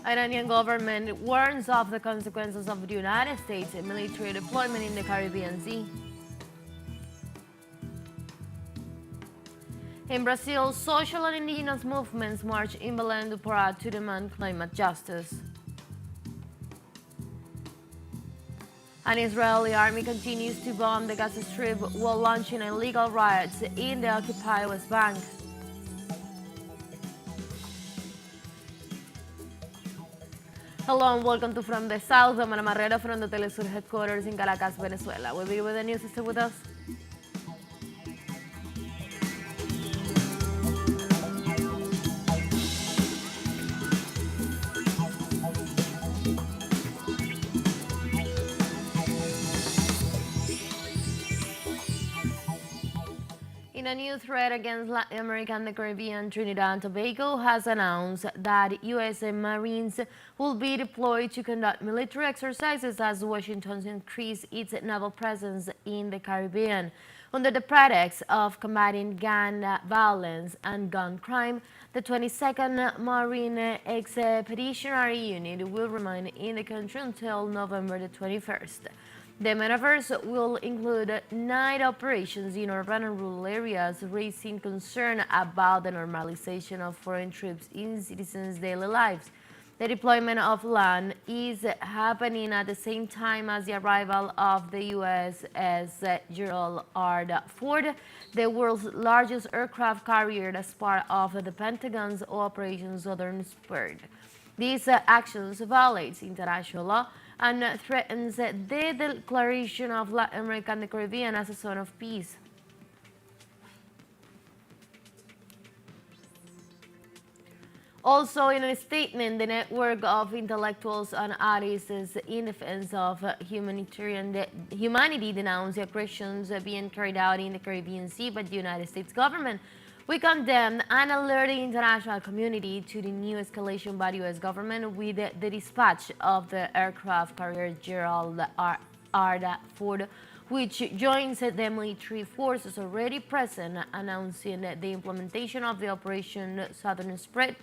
Iranian government warns of the consequences of the United States military deployment in the Caribbean Sea. In Brazil, social and indigenous movements march in Belém do Pará to demand climate justice. An Israeli army continues to bomb the Gaza Strip while launching illegal riots in the occupied West Bank. Hello and welcome to From the South. I'm Ana Marrero from the teleSUR headquarters in Caracas, Venezuela. We'll be with the news. Stay with us. In a new threat against Latin America and the Caribbean, Trinidad and Tobago has announced that U.S. Marines will be deployed to conduct military exercises as Washington increases its naval presence in the Caribbean. Under the pretext of combating gang violence and gun crime, the 22nd Marine Expeditionary Unit will remain in the country until November the 21st. The maneuvers will include night operations in urban and rural areas, raising concern about the normalization of foreign troops in citizens' daily lives. The deployment of land is happening at the same time as the arrival of the USS Gerald R. Ford, the world's largest aircraft carrier, as part of the Pentagon's Operation Southern Spirit. These actions violate international law and threatens the declaration of Latin America and the Caribbean as a zone of peace. Also, in a statement, the network of intellectuals and artists in defense of humanity denounced the aggressions being carried out in the Caribbean Sea by the United States government. We condemn and alert the international community to the new escalation by the U.S. government with the dispatch of the aircraft carrier Gerald R. Ford, which joins the military forces already present, announcing the implementation of the Operation Southern Spirit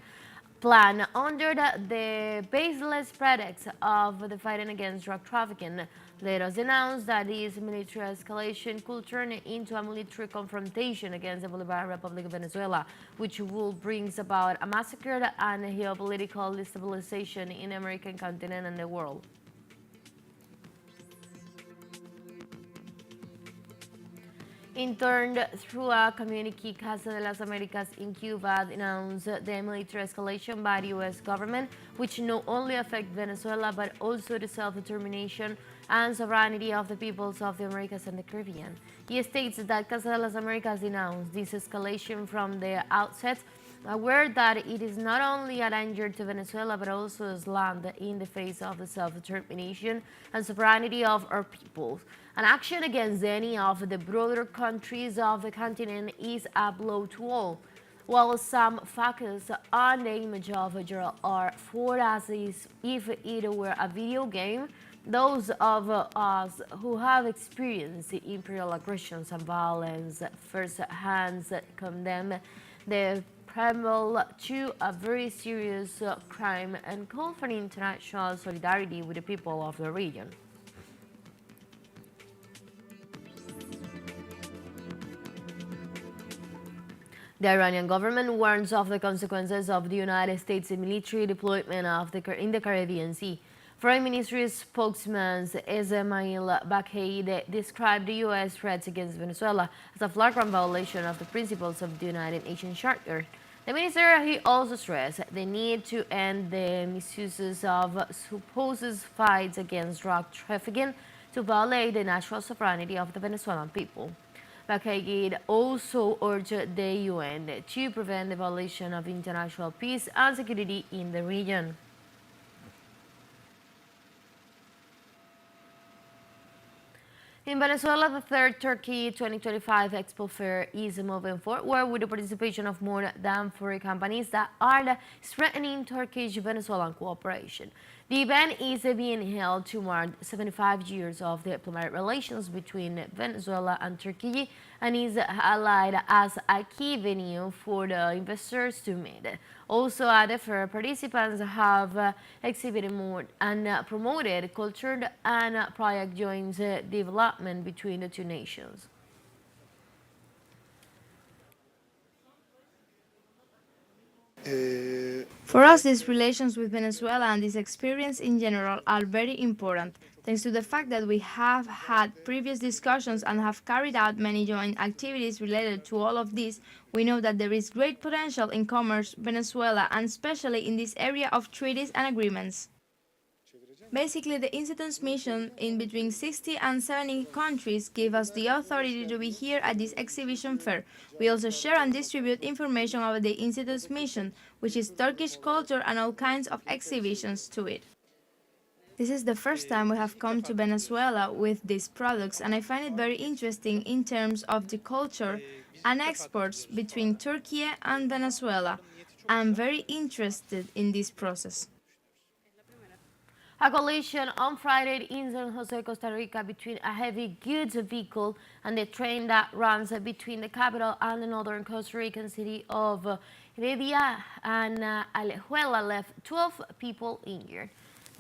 plan under the baseless pretext of the fighting against drug trafficking. Let us announce that this military escalation could turn into a military confrontation against the Bolivarian Republic of Venezuela, which will bring about a massacre and geopolitical destabilization in the American continent and the world. In turn, through a communique, Casa de las Americas in Cuba announced the military escalation by the U.S. government, which not only affects Venezuela but also the self-determination and sovereignty of the peoples of the Americas and the Caribbean. He states that Casa de las Americas denounced this escalation from the outset, aware that it is not only a danger to Venezuela but also as land in the face of the self-determination and sovereignty of our peoples. An action against any of the broader countries of the continent is a blow to all. While some focus on the image of Gerald R. Ford as if it were a video game, those of us who have experienced imperial aggressions and violence firsthand condemn the preamble to a very serious crime and call for international solidarity with the people of the region. The Iranian government warns of the consequences of the United States military deployment in the Caribbean Sea. Foreign Ministry spokesman Ismail Bakhaid described the U.S. threats against Venezuela as a flagrant violation of the principles of the United Nations Charter. The minister he also stressed the need to end the misuses of supposed fights against drug trafficking to violate the natural sovereignty of the Venezuelan people. Bakhaid also urged the UN to prevent the violation of international peace and security in the region. In Venezuela, the third Turkey 2025 Expo Fair is moving forward with the participation of more than 40 companies that are strengthening Turkish-Venezuelan cooperation. The event is being held to mark 75 years of diplomatic relations between Venezuela and Turkey and is highlighted as a key venue for the investors to meet. Also at the fair, participants have exhibited more and promoted culture and project joint development between the two nations. For us, these relations with Venezuela and this experience in general are very important, thanks to the fact that we have had previous discussions and have carried out many joint activities related to all of this. We know that there is great potential in commerce, Venezuela, and especially in this area of treaties and agreements. Basically, the Institute's mission in between 60 and 70 countries gave us the authority to be here at this exhibition fair. We also share and distribute information about the Institute's mission, which is Turkish culture and all kinds of exhibitions to it. This is the first time we have come to Venezuela with these products, and I find it very interesting in terms of the culture and exports between Turkey and Venezuela. I'm very interested in this process. A collision on Friday in San Jose, Costa Rica between a heavy goods vehicle and the train that runs between the capital and the northern Costa Rican city of Heredia and Alajuela left 12 people injured.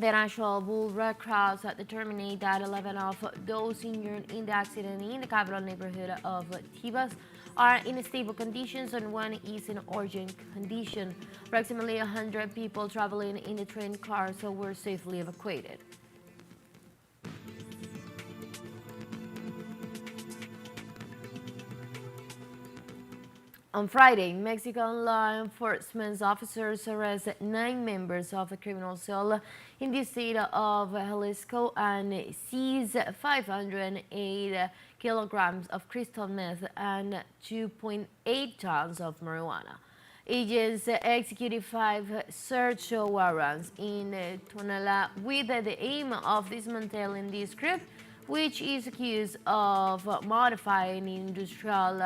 The National Bull Red Cross determined that 11 of those injured in the accident in the capital neighborhood of Tibas are in stable conditions and one is in urgent condition. Approximately 100 people traveling in the train cars were safely evacuated. On Friday, Mexican law enforcement officers arrested 9 members of a criminal cell in the state of Jalisco and seized 508 kilograms of crystal meth and 2.8 tons of marijuana. Agents executed 5 search warrants in Tonala with the aim of dismantling this group, which is accused of modifying industrial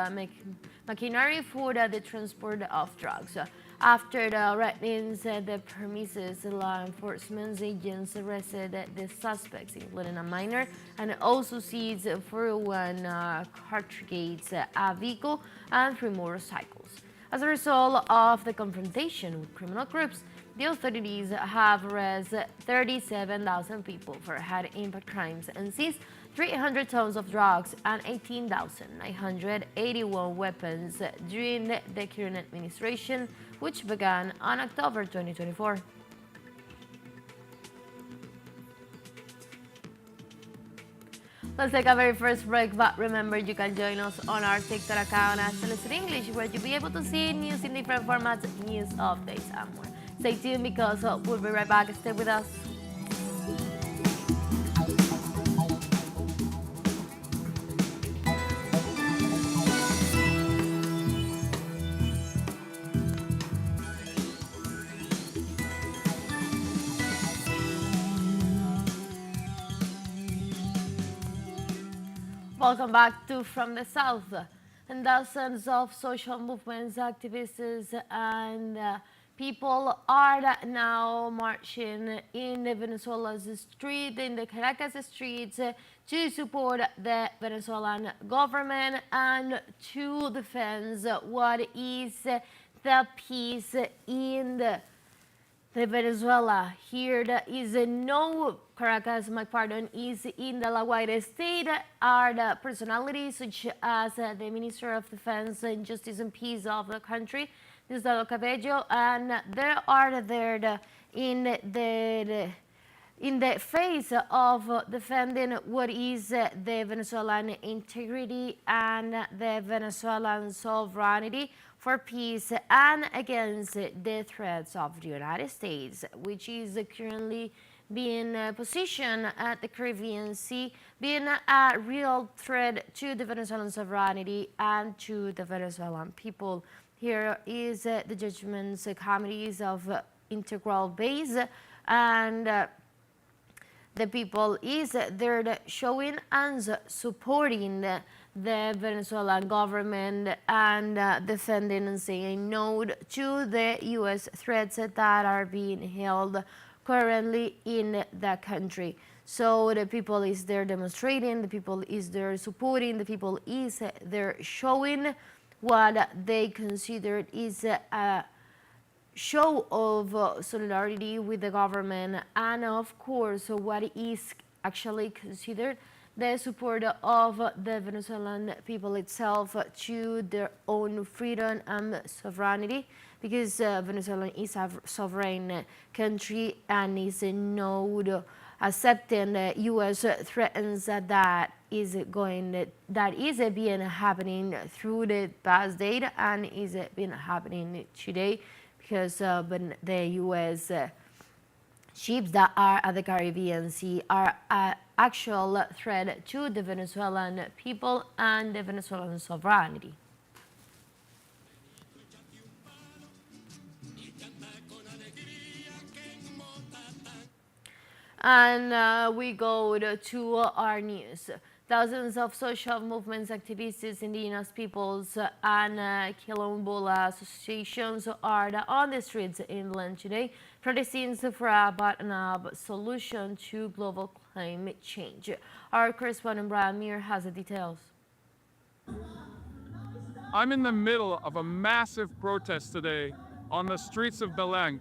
machinery for the transport of drugs. After the arrests, the premises, law enforcement agents arrested the suspects, including a minor, and also seized 41 cartridges, a vehicle, and 3 motorcycles. As a result of the confrontation with criminal groups, the authorities have arrested 37,000 people for high-impact crimes and seized 300 tons of drugs and 18,981 weapons during the current administration, which began on October 2024. Let's take a very first break, but remember you can join us on our TikTok account at teleSUR English, where you'll be able to see news in different formats, news, updates, and more. Stay tuned because we'll be right back. Stay with us. Welcome back to From the South. And dozens of social movements, activists, and people are now marching in Venezuela's street, in the Caracas streets, to support the Venezuelan government and to defend what is the peace in the Venezuela. Here is no Caracas, my pardon, is in the La Guaira state are the personalities such as the Minister of Defense and Justice and Peace of the country, Diosdado Cabello, and they are there in the face of defending what is the Venezuelan integrity and the Venezuelan sovereignty for peace and against the threats of the United States, which is currently being positioned at the Caribbean Sea, being a real threat to the Venezuelan sovereignty and to the Venezuelan people. Here is the judgments committees of integral base, and the people is there showing and supporting the Venezuelan government and defending and saying no to the U.S. threats that are being held currently in the country. So the people is there demonstrating, the people is there supporting, the people is there showing what they consider is a show of solidarity with the government, and of course what is actually considered the support of the Venezuelan people itself to their own freedom and sovereignty, because Venezuela is a sovereign country and is not accepting the U.S. threats that is being happening through the past date and is been happening today, because the U.S. Ships that are at the Caribbean Sea are an actual threat to the Venezuelan people and the Venezuelan sovereignty. And we go to our news. Thousands of social movements, activists, indigenous peoples, and Quilombola associations are on the streets in England today, protesting for a bottom-up solution to global climate change. Our correspondent Brian Muir has the details. I'm in the middle of a massive protest today on the streets of Belém.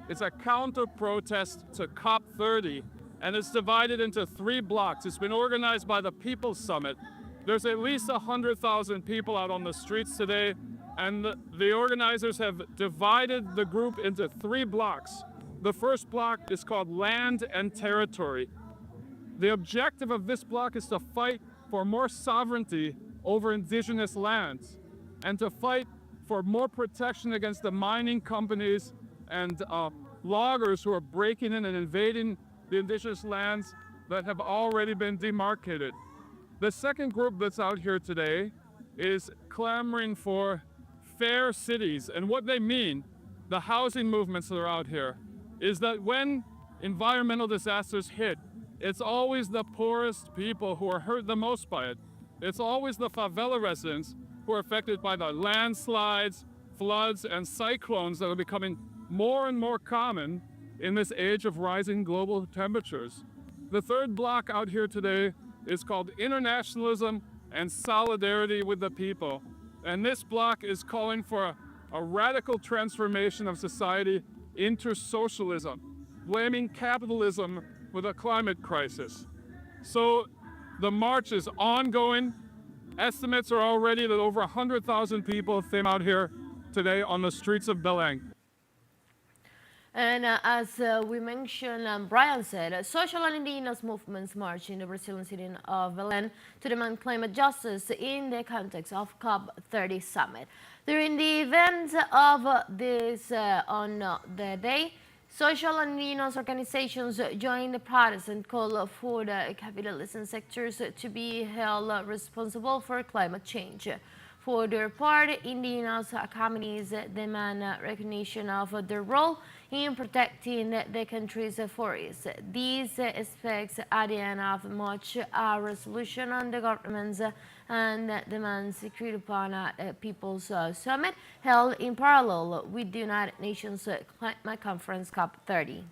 It's a counter-protest to COP30, and it's divided into 3 blocks. It's been organized by the People's Summit. There's at least 100,000 people out on the streets today, and the organizers have divided the group into 3 blocks. The first block is called Land and Territory. The objective of this block is to fight for more sovereignty over indigenous lands and to fight for more protection against the mining companies and loggers who are breaking in and invading the indigenous lands that have already been demarcated. The second group that's out here today is clamoring for fair cities. And what they mean, the housing movements that are out here, is that when environmental disasters hit, it's always the poorest people who are hurt the most by it. It's always the favela residents who are affected by the landslides, floods, and cyclones that are becoming more and more common in this age of rising global temperatures. The third block out here today is called Internationalism and Solidarity with the People. And this block is calling for a radical transformation of society into socialism, blaming capitalism for the climate crisis. So the march is ongoing. Estimates are already that over 100,000 people came out here today on the streets of Belém. And as we mentioned, Brian said, social and indigenous movements march in the Brazilian city of Belém to demand climate justice in the context of COP30 summit. During the event of this on the day, social and indigenous organizations joined the protest and called for the capitalism sectors to be held responsible for climate change. For their part, indigenous communities demand recognition of their role in protecting the country's forests. These expects at the end of March a resolution on the government's and demands agreed upon at the People's Summit held in parallel with the United Nations Climate Conference COP30.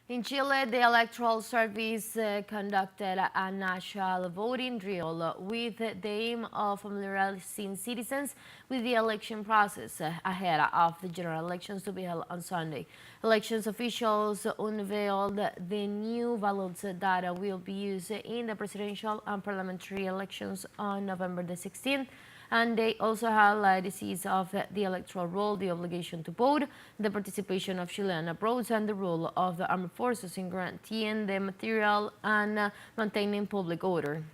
In Chile, the Electoral Service conducted a national voting drill with the aim of familiarizing citizens with the election process ahead of the general elections to be held on Sunday. Elections officials unveiled the new ballots that will be used in the presidential and parliamentary elections on November the 16th. And they also highlight the seeds of the electoral roll, the obligation to vote, the participation of Chilean abroad, and the role of the armed forces in guaranteeing the material and maintaining public order.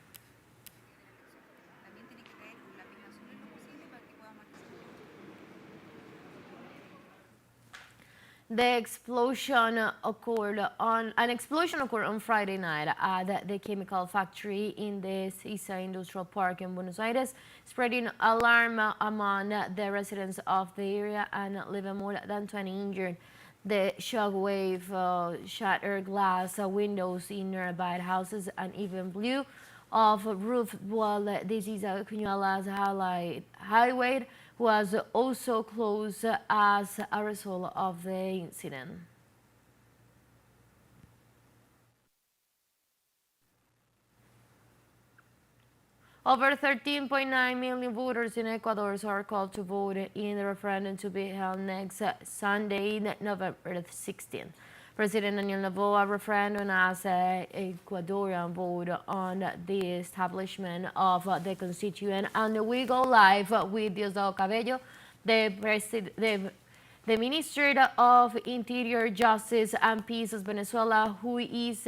An explosion occurred on Friday night at the chemical factory in the Sisa Industrial Park in Buenos Aires, spreading alarm among the residents of the area and leaving more than 20 injured. The shockwave shattered glass windows in nearby houses and even blew off roof, while the Sisa Cuñuelas highway was also closed as a result of the incident. Over 13.9 million voters in Ecuador are called to vote in the referendum to be held next Sunday, November 16. President Daniel Noboa referendum as Ecuadorian vote on the establishment of the constituent. And we go live with Diosdado Cabello, the Minister of Interior, Justice and Peace of Venezuela, who is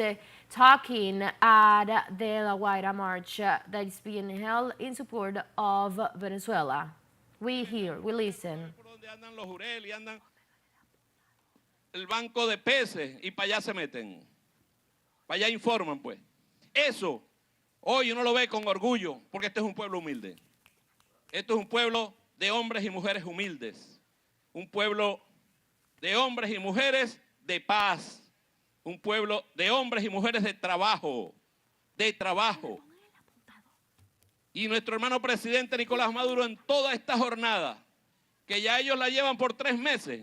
talking at the La Guaira march that is being held in support of Venezuela. We hear, we listen. El banco de peces y para allá se meten. Para allá informan, pues. Eso, hoy uno lo ve con orgullo, porque este es un pueblo humilde. Esto es un pueblo de hombres y mujeres humildes. Un pueblo de hombres y mujeres de paz. Un pueblo de hombres y mujeres de trabajo. De trabajo. Y nuestro hermano presidente Nicolás Maduro en toda esta jornada, que ya ellos la llevan por 3 meses,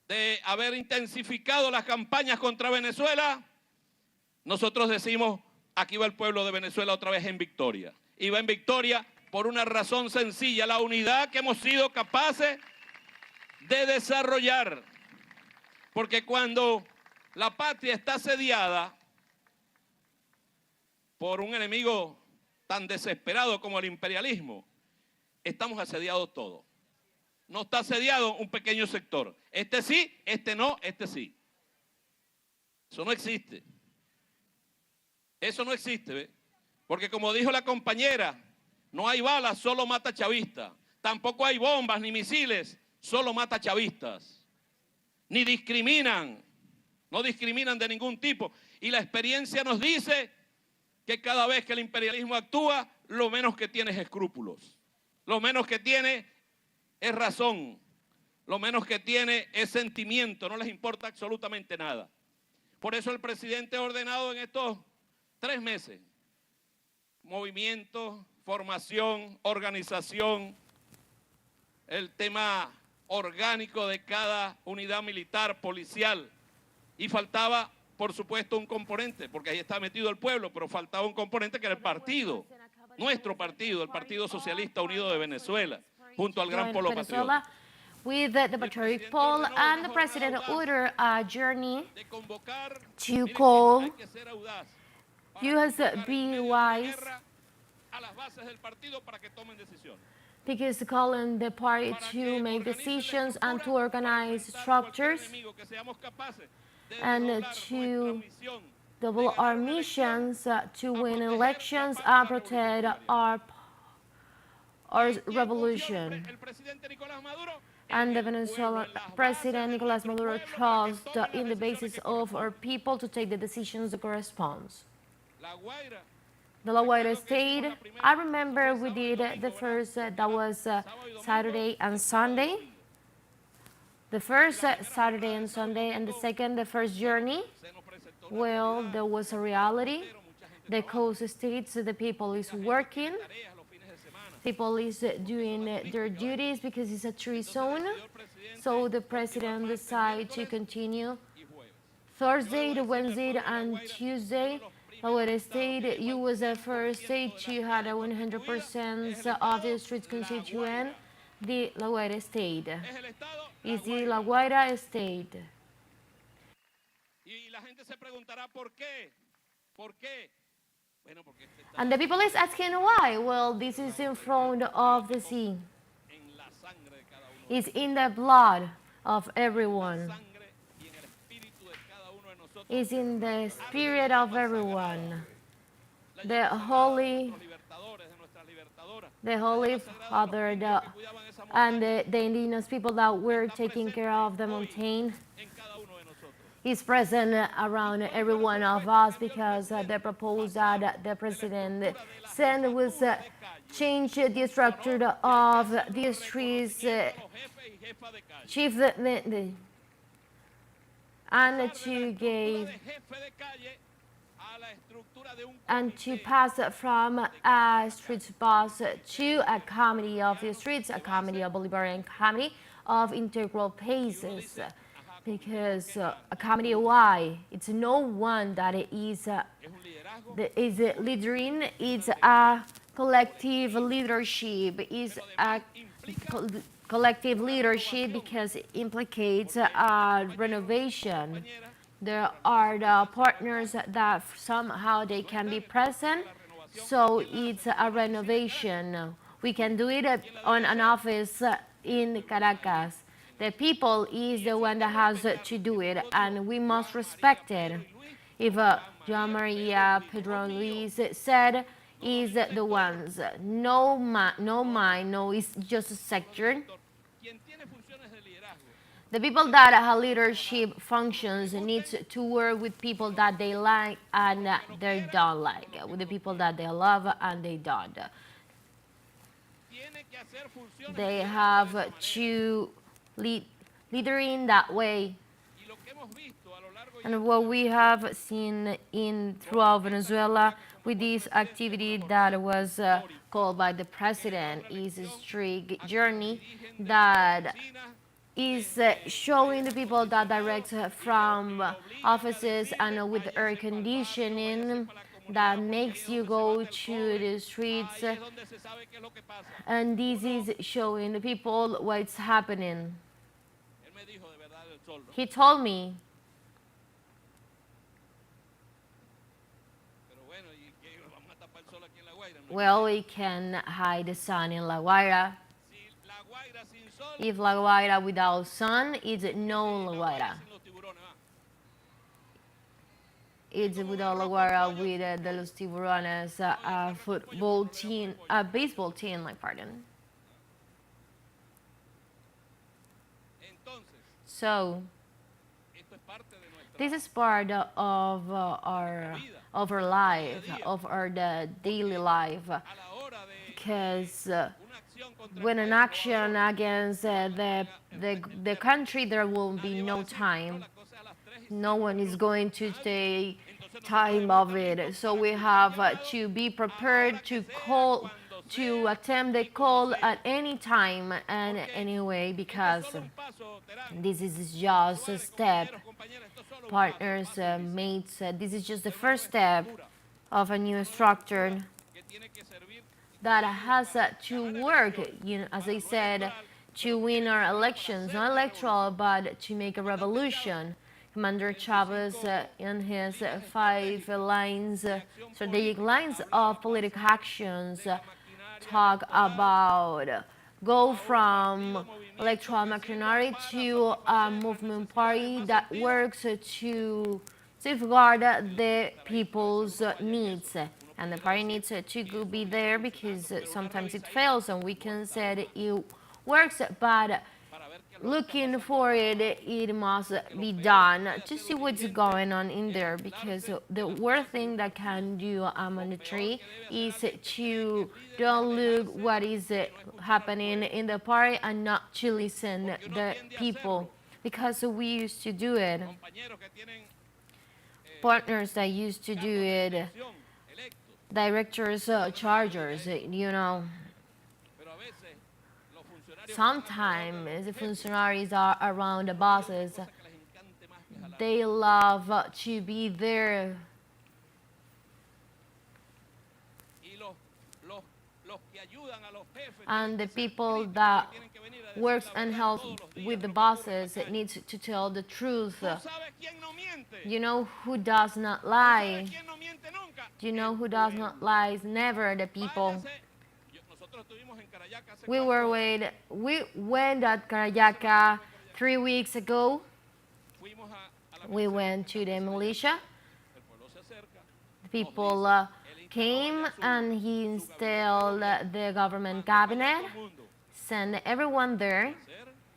de haber intensificado las campañas contra Venezuela, nosotros decimos, aquí va el pueblo de Venezuela otra vez en victoria. Y va en victoria por una razón sencilla, la unidad que hemos sido capaces de desarrollar. Porque cuando la patria está asediada por un enemigo tan desesperado como el imperialismo, estamos asediados todos. No está asediado un pequeño sector. Este sí, este no, este sí. Eso no existe. Eso no existe, ¿ve? Porque como dijo la compañera, no hay balas, solo mata chavistas. Tampoco hay bombas ni misiles, solo mata chavistas. Ni discriminan, no discriminan de ningún tipo. Y la experiencia nos dice que cada vez que el imperialismo actúa, lo menos que tiene es escrúpulos. Lo menos que tiene es razón, lo menos que tiene es sentimiento, no les importa absolutamente nada. Por eso el presidente ha ordenado en estos 3 meses movimiento, formación, organización, el tema orgánico de cada unidad militar, policial, y faltaba, por supuesto, un componente, porque ahí está metido el pueblo, pero faltaba un componente que era el partido, nuestro partido, el Partido Socialista Unido de Venezuela, junto al Gran Polo Patriota. With the patriotic pole, and the president ordered a journey to call US be wise, because calling the party to make decisions and to organize structures and to double our missions to win elections and protect our revolution. And the Venezuelan President Nicolás Maduro trusts in the basis of our people to take the decisions that correspond. The La Guaira State, I remember we did the first, that was Saturday and Sunday. The first Saturday and Sunday, and the second, the first journey. Well, there was a reality. The coast states, the people is working. People is doing their duties because it's a tree zone. So the president decided to continue Thursday, the Wednesday, and Tuesday. La Guaira State, you was the first state to have 100% of the streets constituent. The La Guaira State is the La Guaira State. And the people is asking why. Well, this is in front of the sea. It's in the blood of everyone. It's in the spirit of everyone. The Holy Father and the indigenous people that were taking care of the mountain is present around every one of us, because the proposal that the president sent was change the structure of the streets, chief and to give and to pass from a street boss to a comedy of the streets, a comedy, a Bolivarian comedy of integral paces. Because a comedy, why? It's no one that is leading, it's a collective leadership, is a collective leadership because it implicates renovation. There are the partners that somehow they can be present, so it's a renovation. We can do it on an office in Caracas. The people is the one that has to do it, and we must respect it. If Joan Maria, Pedro Luis said, is the ones, no mine, no, it's just a sector. The people that have leadership functions needs to work with people that they like and they don't like, with the people that they love and they don't. They have to leader in that way. And what we have seen throughout Venezuela with this activity that was called by the president is a strict journey that is showing the people that direct from offices and with air conditioning that makes you go to the streets, and this is showing the people what's happening. He told me. Well, we can hide the sun in La Guaira. If La Guaira without sun, it's no La Guaira. It's without La Guaira with the Los Tiburones, a football team, a baseball team, my pardon. So, this is part of our life, of our daily life, because when an action against the country, there will be no time. No one is going to take time of it. So we have to be prepared to call, to attempt the call at any time and anyway, because this is just a step. Partners, mates, this is just the first step of a new structure that has to work, as I said, to win our elections, not electoral, but to make a revolution. Commander Chavez, in his 5 lines, strategic lines of political actions, talk about go from electoral machinery to a movement party that works to safeguard the people's needs. And the party needs to be there because sometimes it fails and we can say it works, but looking for it, it must be done to see what's going on in there, because the worst thing that can do a military is to don't look what is happening in the party and not to listen the people, because we used to do it. Partners that used to do it, directors, chargers, Sometimes the functionaries are around the bosses. They love to be there. And the people that works and helps with the bosses needs to tell the truth. You know who does not lie? Do you know who does not lie? It's never the people. We went at Carayaca 3 weeks ago. We went to the militia. The people came and he installed the government cabinet, sent everyone there,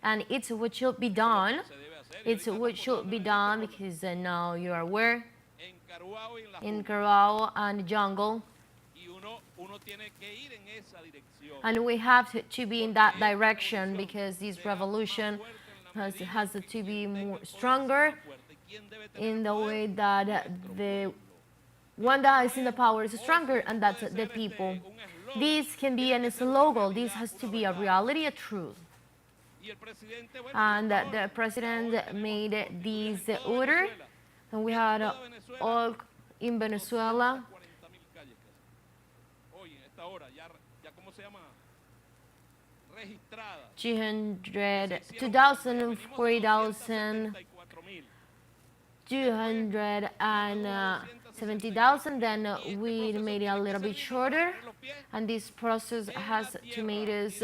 and it's what should be done. It's what should be done because now you are where? In Carao and the jungle. And we have to be in that direction because this revolution has to be more stronger in the way that one that is in the power is stronger, and that's the people. This can be a slogan. This has to be a reality, a truth. And the president made this order, and we had all in Venezuela. 200, 2,000, 40,000, 270,000. Then we made it a little bit shorter, and this process has to make us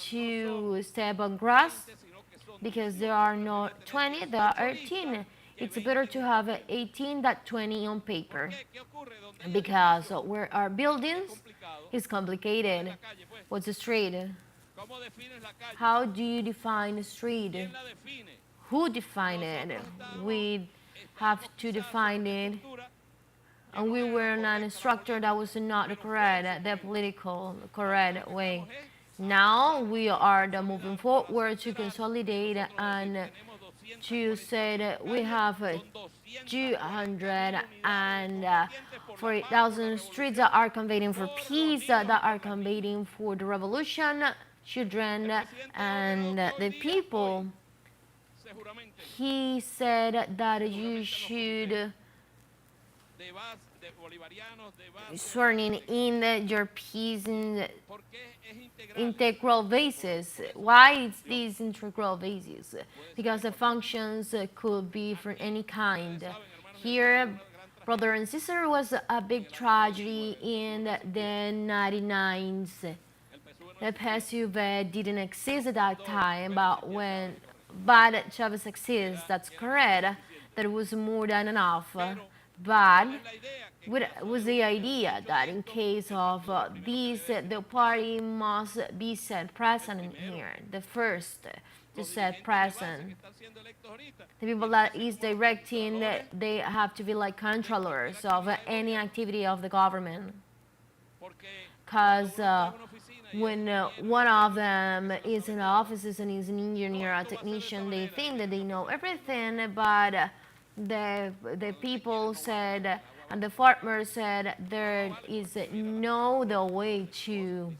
to step on grass because there are not 20, there are 18. It's better to have 18 than 20 on paper because where our buildings is complicated. What's a street? How do you define a street? Who define it? We have to define it, and we were in a structure that was not correct, the political correct way. Now we are moving forward to consolidate and to say that we have 240,000 streets that are campaigning for peace, that are campaigning for the revolution, children and the people. He said that you should swearing in your peace in integral basis. Why is this integral basis? Because the functions could be for any kind. Here, brother and sister, was a big tragedy in the 99s. The PSUV didn't exist at that time, but Chavez exists, that's correct. That was more than enough. But was the idea that in case of this, the party must be set present here, the first to set present. The people that is directing, they have to be like controllers of any activity of the government. Because when one of them is in the offices and is an engineer or technician, they think that they know everything, but the people said, and the farmers said, there is no the way to,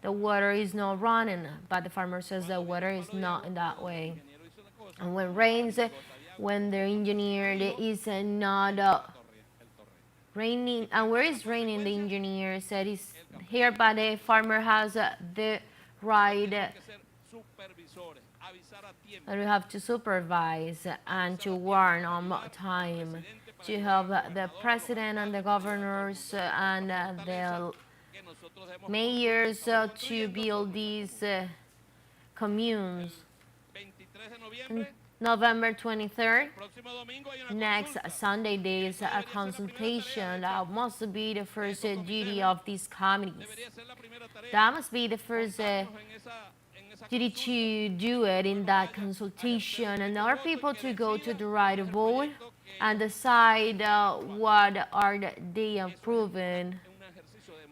the water is not running, but the farmer says the water is not in that way. And when rains, when the engineer is not raining, and where is raining, the engineer said it's here, but the farmer has the right, and we have to supervise and to warn on time, to help the president and the governors and the mayors to build these communes. November 23rd, next Sunday, there is a consultation that must be the first duty of these committees. That must be the first duty to do it in that consultation, and our people to go to the right vote and decide what are they approving.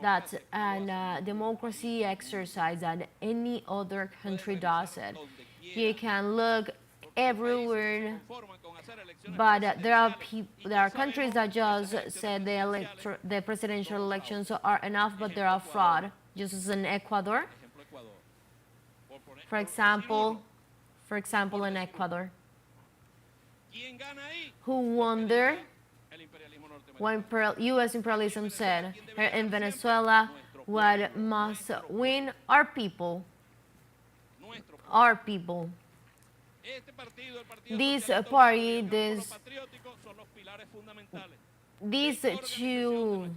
That's a democracy exercise that any other country does it. You can look everywhere, but there are countries that just said the presidential elections are enough, but there are fraud. Just as in Ecuador, for example, in Ecuador, who won there? When U.S. imperialism said, in Venezuela, what must win? Our people. Our people. This party, these two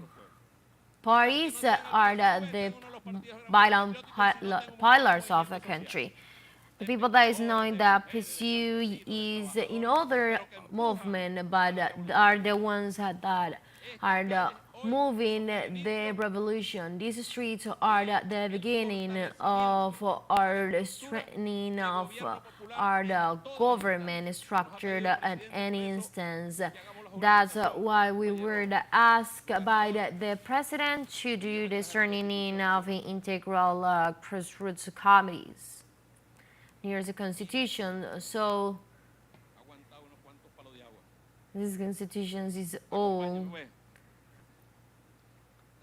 parties are the vital pillars of the country. The people that is knowing that PSU is in other movement, but are the ones that are moving the revolution. These streets are the beginning of our strengthening of our government structure at any instance. That's why we were asked by the president to do the strengthening of integral grassroots committees. Here's the constitution. So this constitution is old.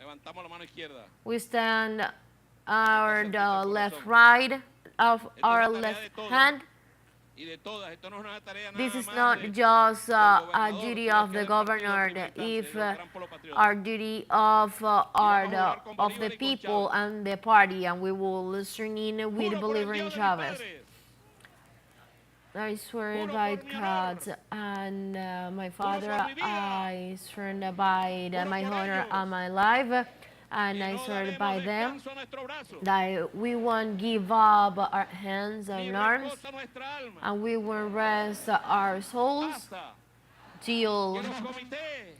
Levantamos la mano izquierda. We stand our left right of our left hand. Y de todas, esto no es una tarea This nada is más not de- just del a gobernador, duty sino of que the es del partido governor, representante, if de los gran pueblo patriota. our duty of the people and the party, and we will turn in with Juro por el Believer in Dios de mis Chavez. padres, I swear Juro by por mi honor. God and my por Father, mi vida. I swear by Juro my por honor ellos. and my life, and que I no swear daremos by them descanso a nuestro brazo, that we won't give up our hands ni and arms, reposo nuestra alma, and we will rest our souls hasta till que los comités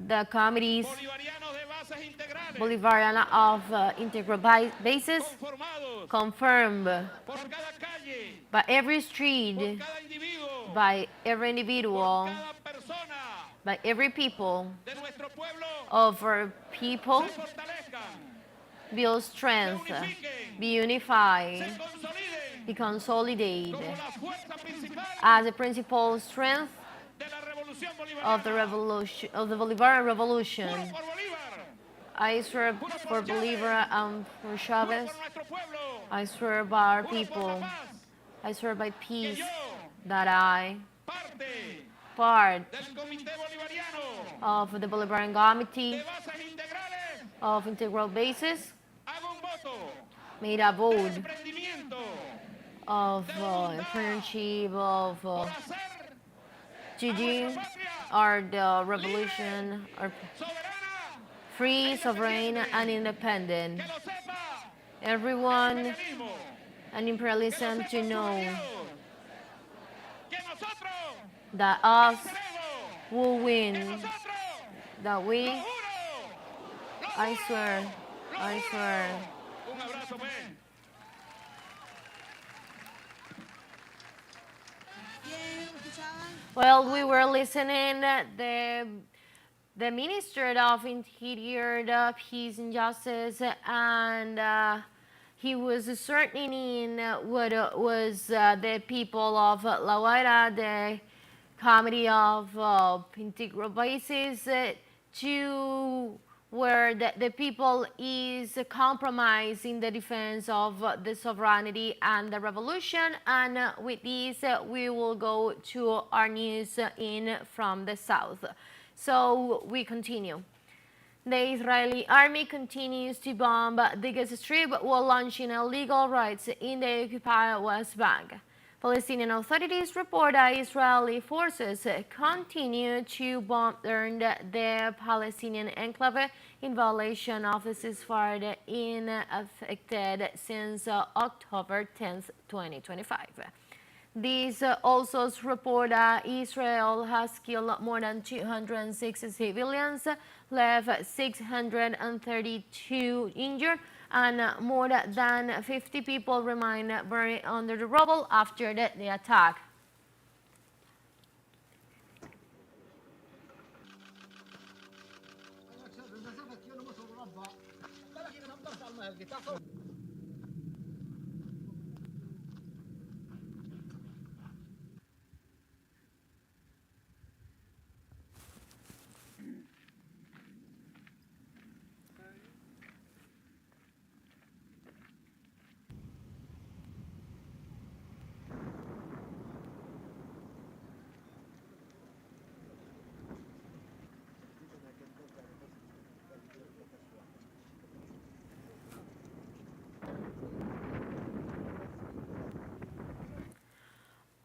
the committees bolivarianos de bases integrales, Bolivarian of integral basis conformados confirmed por cada calle, by every por street, cada individuo, by every por individual, cada persona by every people de nuestro pueblo, of our people, se fortalezcan, build strength, be unified, se consoliden be consolidated como la fuerza principal as the principal strength de la revolución of the bolivariana. revolution, of the Bolivarian Revolution. Juro por Bolívar, I swear for Bolivar and for juro Chavez. por nuestro pueblo, I swear by our juro por la people. paz, I swear by peace yo, that I, parte part del comité bolivariano of the Bolivarian Committee de bases integrales, of integral basis, hago un voto made a de vote emprendimiento of partnership of por hacer to a do nuestra patria our the revolution, our soberana, free, sovereign, and independent. que lo sepa Everyone imperialismo, and que imperialism lo to sepa know aliados, que nosotros that us venceremos, will que win, nosotros, that we, lo juro, lo I juro, swear, lo I juro. swear. Un abrazo, pues. Well, we were listening the Minister of Interior, Peace and Justice, and he was ascertaining what was the people of La Guaira, the Committee of Integral Bases, to where the people is compromised in the defense of the sovereignty and the revolution. And with this, we will go to our news in from the south. So we continue. The Israeli army continues to bomb the Gaza Strip while launching illegal raids in the occupied West Bank. Palestinian authorities report that Israeli forces continue to bomb the Palestinian enclave in violation of the ceasefire in affected since October 10, 2025. These also report that Israel has killed more than 260 civilians, left 632 injured, and more than 50 people remain buried under the rubble after the attack.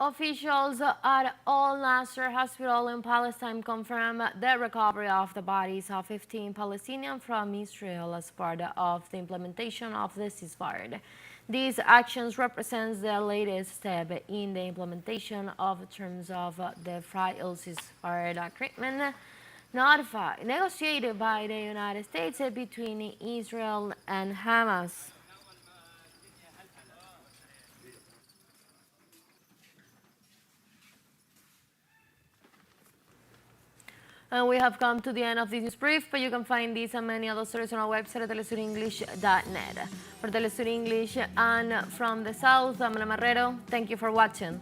Officials at Al Nasser Hospital in Palestine confirm the recovery of the bodies of 15 Palestinians from Israel as part of the implementation of the ceasefire. These actions represent the latest step in the implementation of the terms of the fragile ceasefire agreement negotiated by the United States between Israel and Hamas. And we have come to the end of this news brief, but you can find these and many other stories on our website at telesurenglish.net. For Telesur English and from the South, I'm Ana Marrero. Thank you for watching.